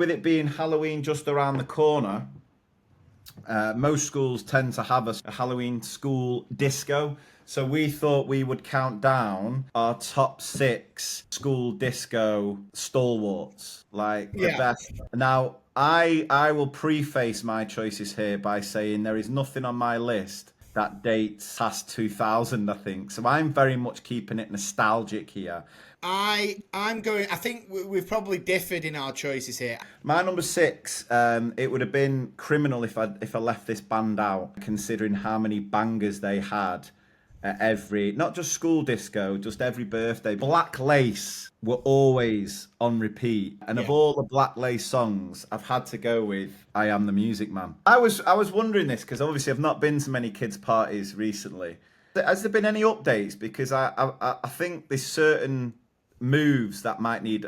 with it being Halloween just around the corner, most schools tend to have a Halloween school disco. So we thought we would count down our top 6 school disco stalwarts, like the Yeah. best. Now, I will preface my choices here by saying there is nothing on my list that dates past 2000, I think. So I'm very much keeping it nostalgic here. I'm going. I think we've probably differed in our choices here. My number 6, it would have been criminal if I left this band out, considering how many bangers they had at every, not just school disco, just every birthday. Black Lace were always on repeat, and of Yeah. all the Black Lace songs, I've had to go with "I Am the Music Man." I was wondering this because obviously I've not been to many kids' parties recently. Has there been any updates? Because I think there's certain moves that might need.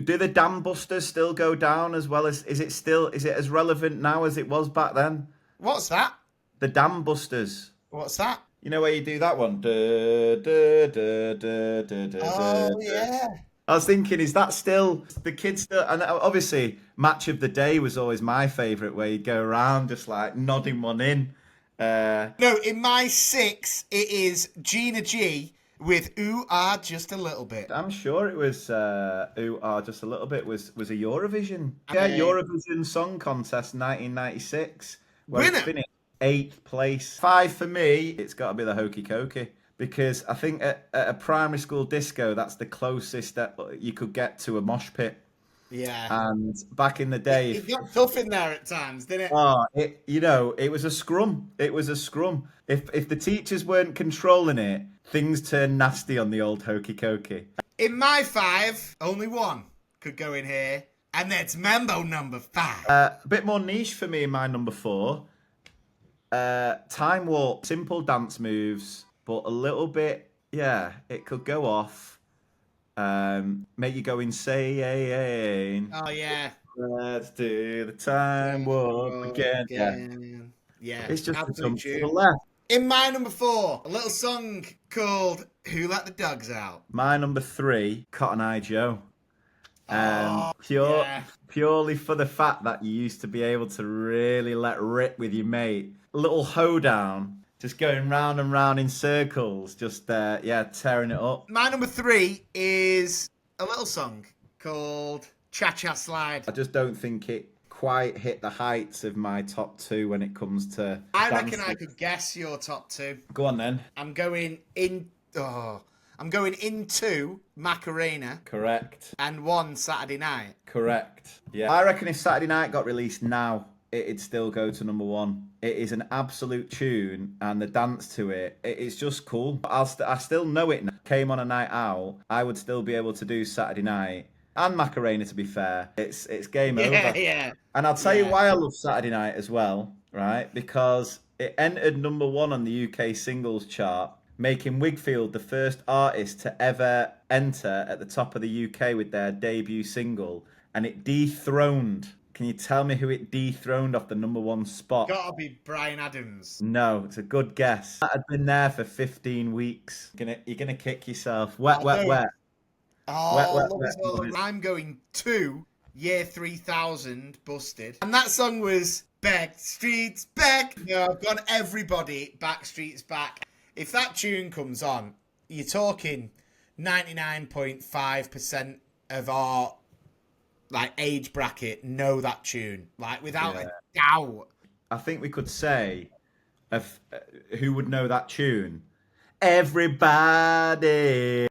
Do the Dam Busters still go down as well as? Is it as relevant now as it was back then? What's that? The Dam Busters. What's that? You know where you do that one? Duh, duh, duh, duh, duh, duh, Oh duh, duh. yeah. I was thinking, is that still the kids still? And obviously, Match of the Day was always my favourite, where you'd go around just like nodding one in. No, in my 6, it is Gina G with "Ooh Ah Just a Little Bit." I'm sure it was Ooh Ah Just a Little Bit was a Eurovision. Yeah, mean, Eurovision Song Contest 1996, where it's Winner. finished 8th place. 5 for me, it's got to be the Hokey Cokey. Because I think at a primary school disco, that's the closest that you could get to a mosh pit. Yeah. And back in the day, It got tough in there at times, didn't it? it was a scrum. It was a scrum. If the teachers weren't controlling it, things turned nasty on the old Hokey Cokey. In my 5, only one could go in here, and that's Mambo number 5. A bit more niche for me in my number 4. Time Warp, simple dance moves, but a little bit, yeah, it could go off. Make you go insane. Oh yeah. Let's do the time warp again. Yeah, Yeah, it's just a absolute jump to the tune. left. In my number 4, a little song called "Who Let the Dogs Out." My number 3, Cotton Eye Joe. Oh, Pure, yeah. purely for the fact that you used to be able to really let rip with your mate. Little hoedown, just going round and round in circles, just tearing it up. My number 3 is a little song called "Cha Cha Slide." I just don't think it quite hit the heights of my top 2 when it comes to. I reckon dancing. I could guess your top 2. Go on then. I'm going in. Oh, I'm going into Macarena Correct. and one Saturday Night. Correct. Yeah. I reckon if Saturday Night got released now, it'd still go to number 1. It is an absolute tune, and the dance to it's just cool. I still know it now. Came on a night out, I would still be able to do Saturday Night and Macarena. To be fair, it's game over. Yeah. And I'll tell you Yeah. why I love Saturday Night as well, right? Because it entered number 1 on the UK singles chart, making Wigfield the first artist to ever enter at the top of the UK with their debut single, and it dethroned. Can you tell me who it dethroned off the number 1 spot? Gotta be Brian Adams. No, it's a good guess. That had been there for 15 weeks. You're gonna kick yourself. Wet, wet, wet. Oh, Wet, wet, love wet, it, love it. boys. I'm going to Year 3000 Busted. And that song was Backstreet's Back. No, I've gone Everybody, Backstreet's Back. If that tune comes on, you're talking 99.5% of our age bracket know that tune. Without a doubt. I think we could say of who would know that tune. Everybody.